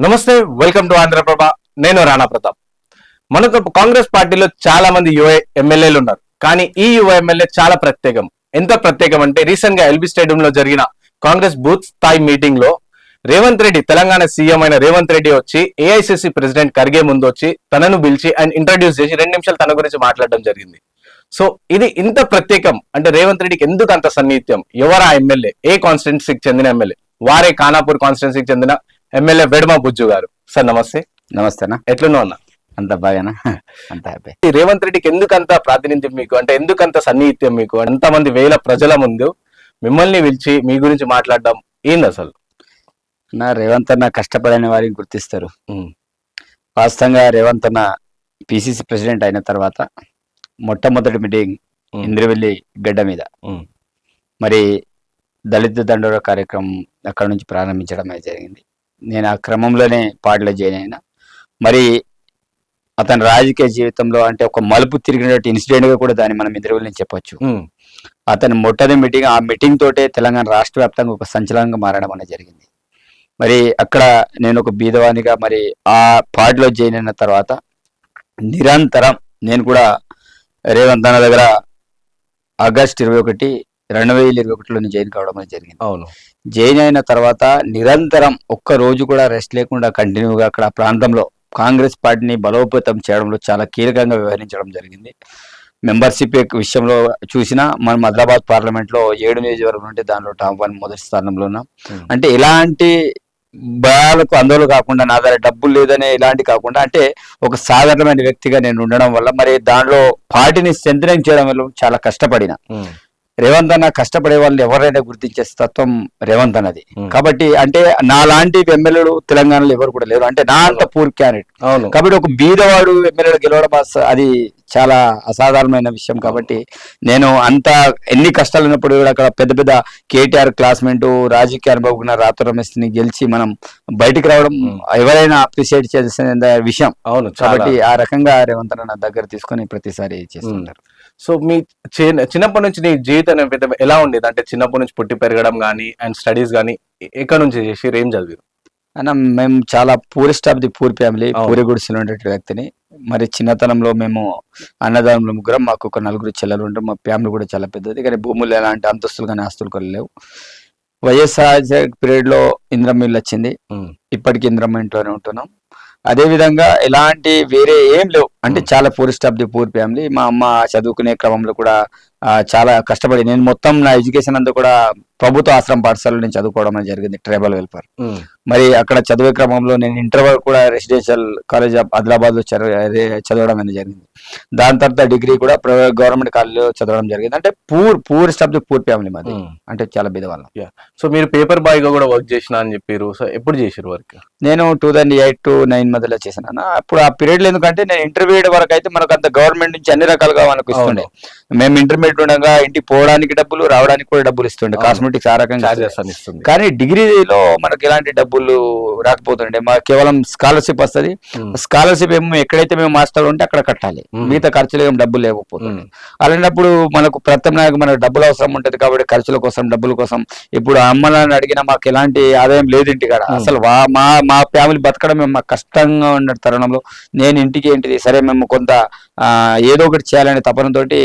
నమస్తే, welcome to Andhraprabha. నేను రాణా ప్రతాప్. మనకు కాంగ్రెస్ పార్టీలో చాలా మంది యువ ఎమ్మెల్యేలు ఉన్నారు. కానీ ఈ యువ ఎమ్మెల్యే చాలా ప్రత్యేకం. ఎంత ప్రత్యేకం అంటే రీసెంట్ గా ఎల్బీ స్టేడియం లో జరిగిన కాంగ్రెస్ బూత్ స్థాయి మీటింగ్ లో రేవంత్ రెడ్డి, తెలంగాణ సీఎం అయిన రేవంత్ రెడ్డి వచ్చి ఏఐసిసి ప్రెసిడెంట్ ఖర్గే ముందు వచ్చి తనను పిలిచి అండ్ ఇంట్రడ్యూస్ చేసి 2 నిమిషాలు తన గురించి మాట్లాడడం జరిగింది. సో ఇది ఇంత ప్రత్యేకం అంటే రేవంత్ రెడ్డికి ఎందుకు అంత సన్నిహిత్యం? ఎవరా ఎమ్మెల్యే? ఏ కాన్స్టిట్యున్సీకి చెందిన ఎమ్మెల్యే? వారే ఖానాపూర్ కాన్స్టిట్యున్సీకి చెందిన ఎమ్మెల్యే వెడమ బుజ్జు గారు. సార్ నమస్తే. నమస్తేనా, ఎట్లున్నా ఉన్నా? అంత బాగానా? అంత హ్యాపీ. రేవంత్ రెడ్డికి ఎందుకంత ప్రాతినిధ్యం మీకు? అంటే ఎందుకంత సన్నిహిత్యం మీకు? ఎంతమంది వేల ప్రజల ముందు మిమ్మల్ని పిలిచి మీ గురించి మాట్లాడడం ఏంది అసలు? నా రేవంత్ అన్న కష్టపడని వారిని గుర్తిస్తారు. వాస్తవంగా రేవంత్ అన్న పిసిసి ప్రెసిడెంట్ అయిన తర్వాత మొట్టమొదటి మీటింగ్ ఇంద్రవెల్లి గడ్డ మీద మరి దళిత దండోర కార్యక్రమం అక్కడ నుంచి ప్రారంభించడం జరిగింది. నేను ఆ క్రమంలోనే పార్టీలో జాయిన్ అయినా. మరి అతని రాజకీయ జీవితంలో అంటే ఒక మలుపు తిరిగినట్టు ఇన్సిడెంట్ గా కూడా దాన్ని మనం ఇంద్రవెల్లి నుంచి చెప్పొచ్చు. అతని మొట్టమొదటి మీటింగ్, ఆ మీటింగ్ తోటే తెలంగాణ రాష్ట్ర వ్యాప్తంగా ఒక సంచలనంగా మారడం అనేది జరిగింది. మరి అక్కడ నేను ఒక బీదవానిగా మరి ఆ పార్టీలో జాయిన్ అయిన తర్వాత నిరంతరం నేను కూడా రేవంత్ అన్న దగ్గర ఆగస్టు 21, 2021లో జాయిన్ కావడం అనేది జరిగింది. అవును. జాయిన్ అయిన తర్వాత నిరంతరం ఒక్క రోజు కూడా రెస్ట్ లేకుండా కంటిన్యూగా అక్కడ ప్రాంతంలో కాంగ్రెస్ పార్టీని బలోపేతం చేయడంలో చాలా కీలకంగా వ్యవహరించడం జరిగింది. మెంబర్షిప్ విషయంలో చూసినా మనం ఆదిలాబాద్ పార్లమెంట్ లో 7 నియోజకవర్గం ఉంటే దానిలో టాప్ 1 మొదటి స్థానంలో ఉన్నాం. అంటే ఎలాంటి భయాలకు ఆందోళన కాకుండా, నా దగ్గర డబ్బులు లేదనే ఇలాంటి కాకుండా, అంటే ఒక సాధారణమైన వ్యక్తిగా నేను ఉండడం వల్ల మరి దానిలో పార్టీని స్ట్రెంథెనింగ్ చేయడం వల్ల చాలా కష్టపడిన. రేవంత్ అన్న కష్టపడే వాళ్ళు ఎవరైనా గుర్తించే తత్వం రేవంత్ అన్నది. కాబట్టి అంటే నా లాంటి ఎమ్మెల్యేలు తెలంగాణలో ఎవరు కూడా లేరు. అంటే నా అంత పూర్ క్యాండిడేట్. కాబట్టి ఒక బీదవాడు ఎమ్మెల్యేలు గెలవడం అది చాలా అసాధారణమైన విషయం. కాబట్టి నేను అంత ఎన్ని కష్టాలు ఉన్నప్పుడు కూడా అక్కడ పెద్ద పెద్ద కేటీఆర్ క్లాస్మేట్, రాజకీయ అనుభవం రాతో రమేష్ని గెలిచి మనం బయటికి రావడం ఎవరైనా అప్రిషియేట్ చేసే విషయం. అవును. కాబట్టి ఆ రకంగా రేవంత్ అన్న నా దగ్గర తీసుకొని ప్రతిసారి చేస్తుంటారు. సో మీ చిన్నప్పటి నుంచి నీ జీవితం ఎలా ఉండేది? అంటే చిన్నప్పటి నుంచి పుట్టి పెరగడం కానీ అండ్ స్టడీస్ కానీ ఎక్కడ నుంచి చేసి ఏం చదివారు? అన్న మేము చాలా poorest of the poor family, puri గుడిసెలో ఉండే వ్యక్తిని. మరి చిన్నతనంలో మేము అన్నదానంలో ముగ్గురం, మాకు ఒక 4 చెల్లెలు ఉంటారు. మా ఫ్యామిలీ కూడా చాలా పెద్దది. కానీ భూములు ఎలాంటి అంతస్తులు కానీ ఆస్తులు కూడా లేవు. వైఎస్ఆర్ పీరియడ్ లో ఇంద్రమ్మ ఇల్లు వచ్చింది. ఇప్పటికీ ఇంద్రమ్మ ఇంట్లోనే ఉంటున్నాం. అదే విధంగా ఎలాంటి వేరే ఏం లేవు. అంటే చాలా poorest of the poor family. మా అమ్మ చదువుకునే క్రమంలో కూడా చాలా కష్టపడి, నేను మొత్తం నా ఎడ్యుకేషన్ అంతా కూడా ప్రభుత్వ ఆశ్రమ పాఠశాలలో నేను చదువుకోవడం అనేది జరిగింది, ట్రైబల్ వెల్ఫేర్. మరి అక్కడ చదివే క్రమంలో నేను ఇంటర్ వరకు కూడా రెసిడెన్షియల్ కాలేజ్ ఆఫ్ ఆదిలాబాద్ లో చదవడం అనేది జరిగింది. దాని తర్వాత డిగ్రీ కూడా గవర్నమెంట్ కాలేజ్లో చదవడం జరిగింది. అంటే poorest of the poor family మాది. అంటే చాలా బీదవాళ్ళం. సో మీరు పేపర్ బాయ్ గా కూడా వర్క్ చేసిన అని చెప్పారు. సో ఎప్పుడు చేసారు వర్క్? నేను 2008 to 2009 మధ్యలో చేశాను. అప్పుడు ఆ పీరియడ్ లో ఎందుకంటే నేను ఇంటర్మీడియట్ వరకు అయితే మనకు అంత గవర్నమెంట్ నుంచి అన్ని రకాలుగా మనకు ఇస్తుండే. మేము ఇంటర్మీడియట్ ఉండగా ఇంటికి పోవడానికి డబ్బులు, రావడానికి కూడా డబ్బులు ఇస్తుండే. కాస్మెటిక్స్ ఆ రకంగా. కానీ డిగ్రీలో మనకి ఎలాంటి డబ్బులు రాకపోతుండే. మాకు కేవలం స్కాలర్షిప్ వస్తుంది. స్కాలర్షిప్ ఏమో ఎక్కడైతే మేము మాస్టర్ ఉంటే అక్కడ కట్టాలి, మిగతా ఖర్చులు ఏమో డబ్బులు లేకపోతుంది. అలాంటప్పుడు మనకు ప్రత్యామ్నాయంగా మనకు డబ్బులు అవసరం ఉంటుంది. కాబట్టి ఖర్చుల కోసం, డబ్బుల కోసం ఇప్పుడు అమ్మని అడిగినా మాకు ఎలాంటి ఆదాయం లేదు ఇంటికాడ. అసలు మా ఫ్యామిలీ బతకడం మేము కష్టంగా ఉన్న తరుణంలో నేను ఇంటికి ఏంటిది సరే మేము కొంత ఏదో ఒకటి చేయాలనే తపనతోటి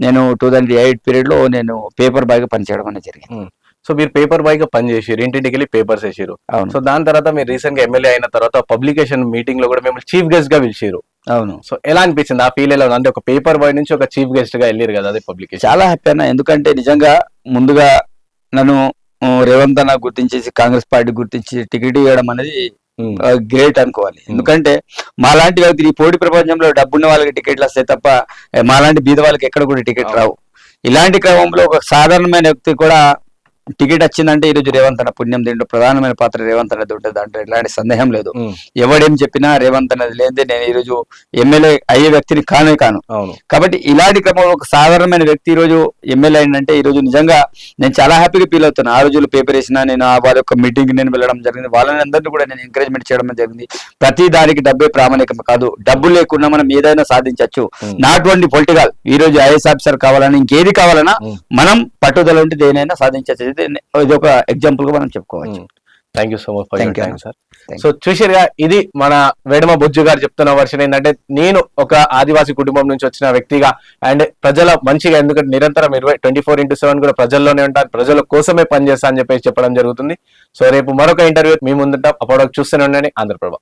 నేను 2008 పీరియడ్ లో నేను పేపర్ బాయ్ గా పనిచేయడం అనేది జరిగింది. సో మీరు పేపర్ బాయ్ గా పనిచేసారు, ఇంటింటికి వెళ్ళి పేపర్స్ వేసారు. సో దాని తర్వాత మీరు రీసెంట్ గా ఎమ్మెల్యే అయిన తర్వాత పబ్లికేషన్ మీటింగ్ లో కూడా మిమ్మల్ని చీఫ్ గెస్ట్ గా పిలిచారు. అవును. సో ఎలా అనిపించింది? ఆ ఫీల్ ఎలా ఉంది? అంటే ఒక పేపర్ బాయ్ నుంచి ఒక చీఫ్ గెస్ట్ గా వెళ్ళారు కదా, అదే పబ్లికేషన్. చాలా హ్యాపీ అన్న. ఎందుకంటే నిజంగా ముందుగా నన్ను రేవంత్ అన్న గుర్తించేసి, కాంగ్రెస్ పార్టీ గుర్తించి టికెట్ ఇవ్వడం అనేది గ్రేట్ అనుకోవాలి. ఎందుకంటే మాలాంటి వ్యక్తి ఈ పోటీ ప్రపంచంలో డబ్బున్న వాళ్ళకి టికెట్లు వస్తాయి తప్ప మాలాంటి బీద వాళ్ళకి ఎక్కడ కూడా టికెట్ రావు. ఇలాంటి క్రమంలో ఒక సాధారణమైన వ్యక్తి కూడా టికెట్ వచ్చిందంటే ఈరోజు రేవంత్ అన్న పుణ్యం. దీంట్లో ప్రధానమైన పాత్ర రేవంత్ అన్నది ఉంటుంది, దాంట్లో ఎలాంటి సందేహం లేదు. ఎవడేం చెప్పినా రేవంత్ అన్నది లేదే నేను ఈరోజు ఎమ్మెల్యే అయ్యే వ్యక్తిని కాను. కాబట్టి ఇలాంటి క్రమంలో ఒక సాధారణమైన వ్యక్తి ఈరోజు ఎమ్మెల్యే అయిందంటే ఈరోజు నిజంగా నేను చాలా హ్యాపీగా ఫీల్ అవుతాను. ఆ రోజులు పేపర్ వేసినా నేను వాళ్ళ యొక్క మీటింగ్ నేను వెళ్ళడం జరిగింది. వాళ్ళని అందరినీ కూడా నేను ఎంకరేజ్మెంట్ చేయడం జరిగింది. ప్రతి దానికి డబ్బే ప్రామాణికం కాదు, డబ్బు లేకుండా మనం ఏదైనా సాధించవచ్చు. నాట్ ఓన్లీ పొలిటికల్, ఈ రోజు ఐఏఎస్ ఆఫీసర్ కావాలని ఇంకేది కావాలన్నా మనం పట్టుదల ఉంటే దేనైనా సాధించవచ్చు. ఇది ఒక ఎగ్జాంపుల్ గా మనం చెప్పుకోవచ్చు. Thank you so much for your Thank you, time అన్న. సార్. Thank సో చూసిరుగా ఇది మన వేడమ బొజ్జు గారు చెప్తున్న వర్షన్ ఏంటంటే, నేను ఒక ఆదివాసీ కుటుంబం నుంచి వచ్చిన వ్యక్తిగా అండ్ ప్రజల మంచిగా, ఎందుకంటే నిరంతరం 24/7 కూడా ప్రజల్లోనే ఉంటాను, ప్రజల కోసమే పనిచేస్తా అని చెప్పేసి చెప్పడం జరుగుతుంది. సో రేపు మరొక ఇంటర్వ్యూ మీ ముందుంటాం. అప్పటివరకు చూస్తూనే ఉండండి ఆంధ్రప్రభ.